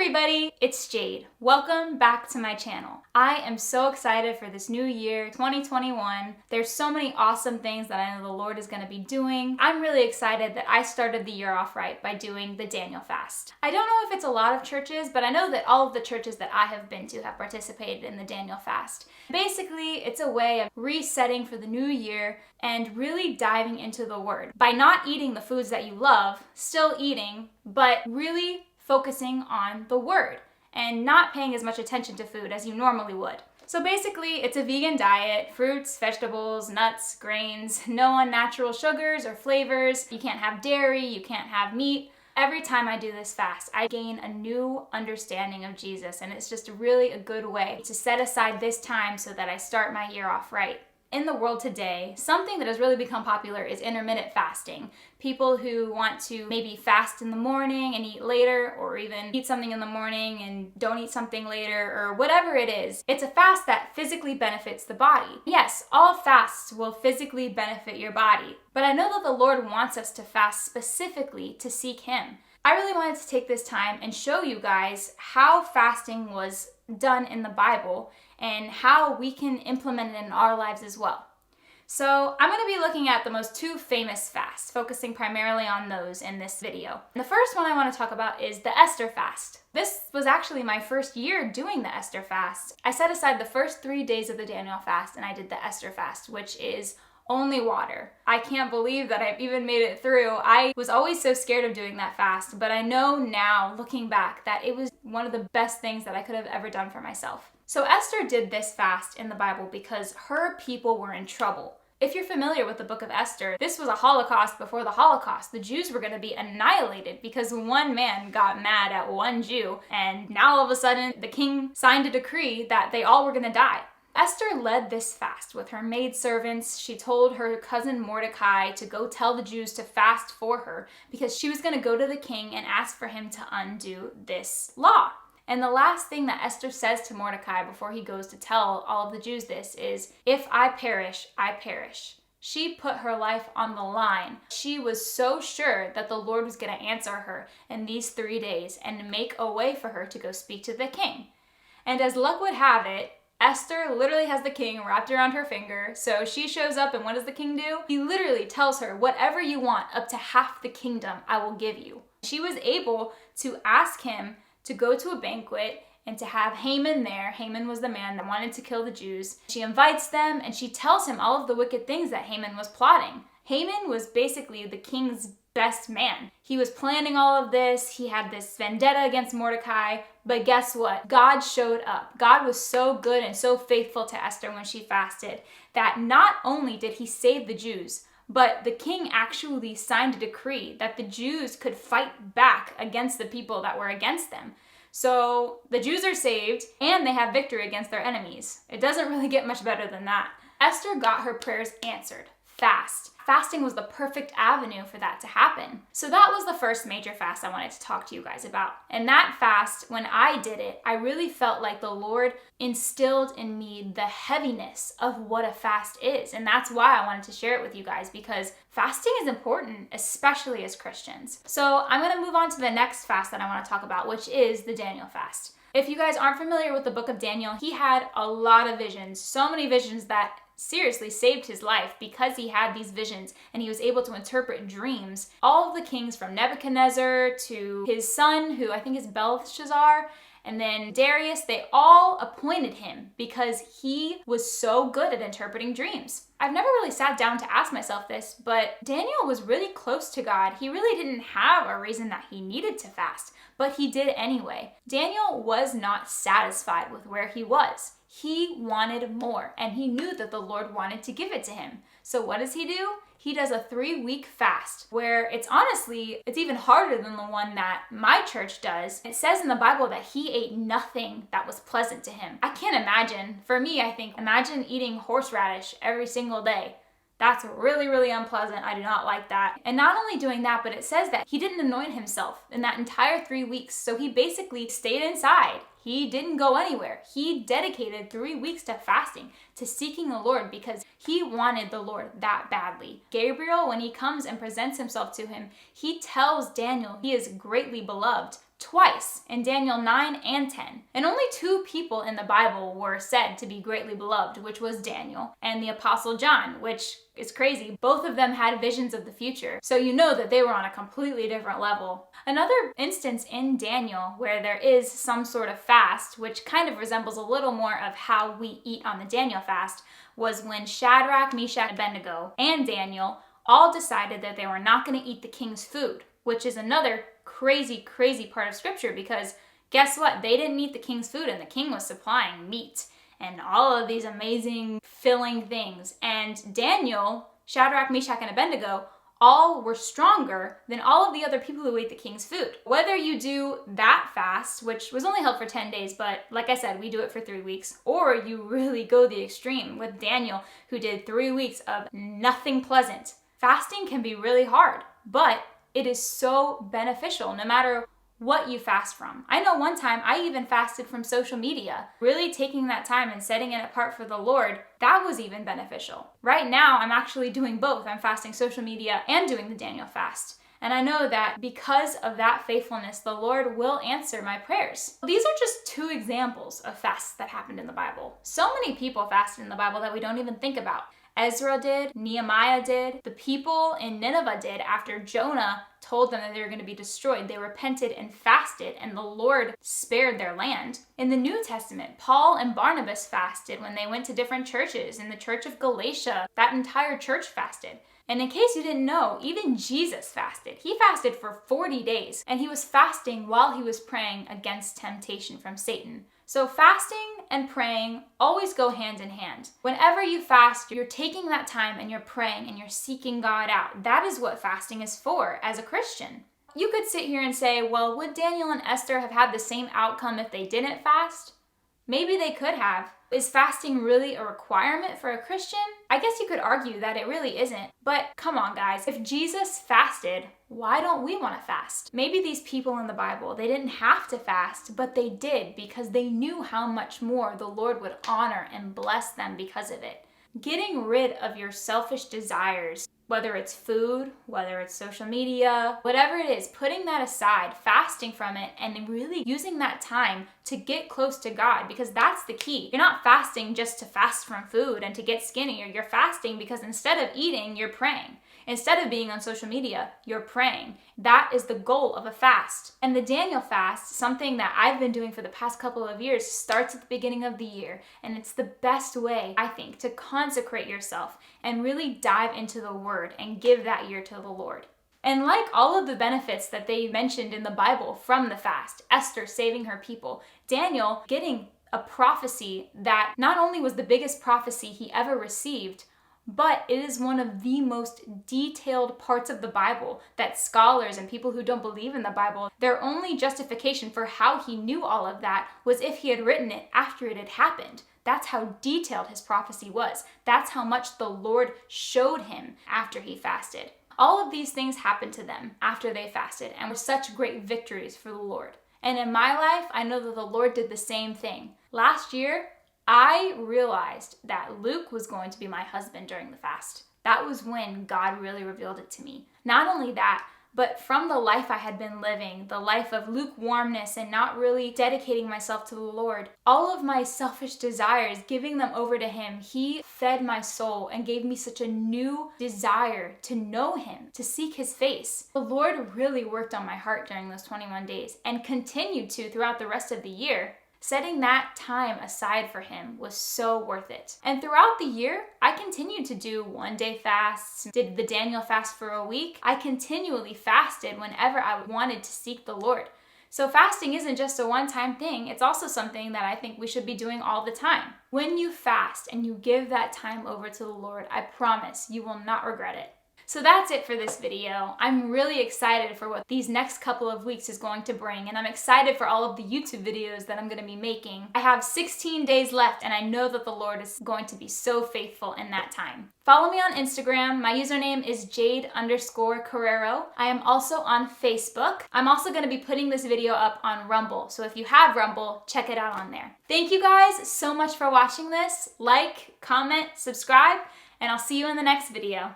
everybody, it's Jade. Welcome back to my channel. I am so excited for this new year, 2021. There's so many awesome things that I know the Lord is going to be doing. I'm really excited that I started the year off right by doing the Daniel fast. I don't know if it's a lot of churches, but I know that all of the churches that I have been to have participated in the Daniel fast. Basically, it's a way of resetting for the new year and really diving into the Word. By not eating the foods that you love, still eating, but really focusing on the Word and not paying as much attention to food as you normally would. So basically, it's a vegan diet, fruits, vegetables, nuts, grains, no unnatural sugars or flavors. You can't have dairy, you can't have meat. Every time I do this fast, I gain a new understanding of Jesus, and it's just really a good way to set aside this time so that I start my year off right. In the world today, something that has really become popular is intermittent fasting. People who want to maybe fast in the morning and eat later, or even eat something in the morning and don't eat something later, or whatever it is. It's a fast that physically benefits the body. Yes, all fasts will physically benefit your body, but I know that the Lord wants us to fast specifically to seek Him. I really wanted to take this time and show you guys how fasting was done in the Bible and how we can implement it in our lives as well. So I'm going to be looking at the most two famous fasts, focusing primarily on those in this video. The first one I want to talk about is the Esthers Fast. This was actually my first year doing the Esthers Fast. I set aside the first 3 days of the Daniel fast and I did the Esthers Fast, which is only water. I can't believe that I've even made it through. I was always so scared of doing that fast, but I know now, looking back, that it was one of the best things that I could have ever done for myself. So Esther did this fast in the Bible because her people were in trouble. If you're familiar with the book of Esther, this was a Holocaust before the Holocaust. The Jews were going to be annihilated because one man got mad at one Jew, and now all of a sudden the king signed a decree that they all were going to die. Esther led this fast with her maidservants. She told her cousin Mordecai to go tell the Jews to fast for her because she was going to go to the king and ask for him to undo this law. And the last thing that Esther says to Mordecai before he goes to tell all of the Jews this is, "If I perish, I perish." She put her life on the line. She was so sure that the Lord was going to answer her in these 3 days and make a way for her to go speak to the king. And as luck would have it, Esther literally has the king wrapped around her finger, so she shows up, and what does the king do? He literally tells her, "Whatever you want, up to half the kingdom, I will give you." She was able to ask him to go to a banquet and to have Haman there. Haman was the man that wanted to kill the Jews. She invites them, and she tells him all of the wicked things that Haman was plotting. Haman was basically the king's best man. He was planning all of this. He had this vendetta against Mordecai. But guess what? God showed up. God was so good and so faithful to Esther when she fasted that not only did he save the Jews, but the king actually signed a decree that the Jews could fight back against the people that were against them. So the Jews are saved and they have victory against their enemies. It doesn't really get much better than that. Esther got her prayers answered fast. Fasting was the perfect avenue for that to happen. So that was the first major fast I wanted to talk to you guys about. And that fast, when I did it, I really felt like the Lord instilled in me the heaviness of what a fast is. And that's why I wanted to share it with you guys, because fasting is important, especially as Christians. So I'm going to move on to the next fast that I want to talk about, which is the Daniel fast. If you guys aren't familiar with the book of Daniel, he had a lot of visions, so many visions that seriously saved his life because he had these visions and he was able to interpret dreams. All of the kings from Nebuchadnezzar to his son, who I think is Belshazzar, and then Darius, they all appointed him because he was so good at interpreting dreams. I've never really sat down to ask myself this, but Daniel was really close to God. He really didn't have a reason that he needed to fast, but he did anyway. Daniel was not satisfied with where he was. He wanted more, and he knew that the Lord wanted to give it to him. So what does he do? He does a 3-week fast where it's even harder than the one that my church does. It says in the Bible that he ate nothing that was pleasant to him. I can't imagine. For me, I think, imagine eating horseradish every single day. That's really, really unpleasant. I do not like that. And not only doing that, but it says that he didn't anoint himself in that entire 3 weeks. So he basically stayed inside. He didn't go anywhere. He dedicated 3 weeks to fasting, to seeking the Lord, because he wanted the Lord that badly. Gabriel, when he comes and presents himself to him, he tells Daniel he is greatly beloved twice in Daniel 9 and 10. And only 2 people in the Bible were said to be greatly beloved, which was Daniel and the Apostle John, which is crazy. Both of them had visions of the future, so you know that they were on a completely different level. Another instance in Daniel where there is some sort of fast, which kind of resembles a little more of how we eat on the Daniel fast, was when Shadrach, Meshach, Abednego, and Daniel all decided that they were not going to eat the king's food, which is another crazy part of scripture, because guess what? They didn't eat the king's food, and the king was supplying meat and all of these amazing filling things. And Daniel, Shadrach, Meshach, and Abednego all were stronger than all of the other people who ate the king's food. Whether you do that fast, which was only held for 10 days, but like I said, we do it for 3 weeks, or you really go the extreme with Daniel, who did 3 weeks of nothing pleasant. Fasting can be really hard, but it is so beneficial no matter what you fast from. I know one time I even fasted from social media. Really taking that time and setting it apart for the Lord, that was even beneficial. Right now, I'm actually doing both. I'm fasting social media and doing the Daniel fast. And I know that because of that faithfulness, the Lord will answer my prayers. These are just 2 examples of fasts that happened in the Bible. So many people fasted in the Bible that we don't even think about. Ezra did, Nehemiah did, the people in Nineveh did after Jonah told them that they were going to be destroyed. They repented and fasted, and the Lord spared their land. In the New Testament, Paul and Barnabas fasted when they went to different churches. In the church of Galatia, that entire church fasted. And in case you didn't know, even Jesus fasted. He fasted for 40 days, and he was fasting while he was praying against temptation from Satan. So fasting and praying always go hand in hand. Whenever you fast, you're taking that time and you're praying and you're seeking God out. That is what fasting is for as a Christian. You could sit here and say, well, would Daniel and Esther have had the same outcome if they didn't fast? Maybe they could have. Is fasting really a requirement for a Christian? I guess you could argue that it really isn't. But come on, guys. If Jesus fasted, why don't we want to fast? Maybe these people in the Bible, they didn't have to fast, but they did because they knew how much more the Lord would honor and bless them because of it. Getting rid of your selfish desires, whether it's food, whether it's social media, whatever it is, putting that aside, fasting from it, and really using that time to get close to God, because that's the key. You're not fasting just to fast from food and to get skinnier. You're fasting because instead of eating, you're praying. Instead of being on social media, you're praying. That is the goal of a fast. And the Daniel fast, something that I've been doing for the past couple of years, starts at the beginning of the year. And it's the best way, I think, to consecrate yourself and really dive into the Word and give that year to the Lord. And like all of the benefits that they mentioned in the Bible from the fast, Esther saving her people, Daniel getting a prophecy that not only was the biggest prophecy he ever received, but it is one of the most detailed parts of the Bible that scholars and people who don't believe in the Bible, their only justification for how he knew all of that was if he had written it after it had happened. That's how detailed his prophecy was. That's how much the Lord showed him after he fasted. All of these things happened to them after they fasted and were such great victories for the Lord. And in my life, I know that the Lord did the same thing. Last year, I realized that Luke was going to be my husband during the fast. That was when God really revealed it to me. Not only that, but from the life I had been living, the life of lukewarmness and not really dedicating myself to the Lord, all of my selfish desires, giving them over to Him, He fed my soul and gave me such a new desire to know Him, to seek His face. The Lord really worked on my heart during those 21 days and continued to throughout the rest of the year. Setting that time aside for Him was so worth it. And throughout the year, I continued to do one-day fasts, did the Daniel fast for a week. I continually fasted whenever I wanted to seek the Lord. So fasting isn't just a one-time thing, it's also something that I think we should be doing all the time. When you fast and you give that time over to the Lord, I promise you will not regret it. So that's it for this video. I'm really excited for what these next couple of weeks is going to bring, and I'm excited for all of the YouTube videos that I'm going to be making. I have 16 days left, and I know that the Lord is going to be so faithful in that time. Follow me on Instagram. My username is Jade_Carrero. I am also on Facebook. I'm also going to be putting this video up on Rumble, so if you have Rumble, check it out on there. Thank you guys so much for watching this. Like, comment, subscribe, and I'll see you in the next video.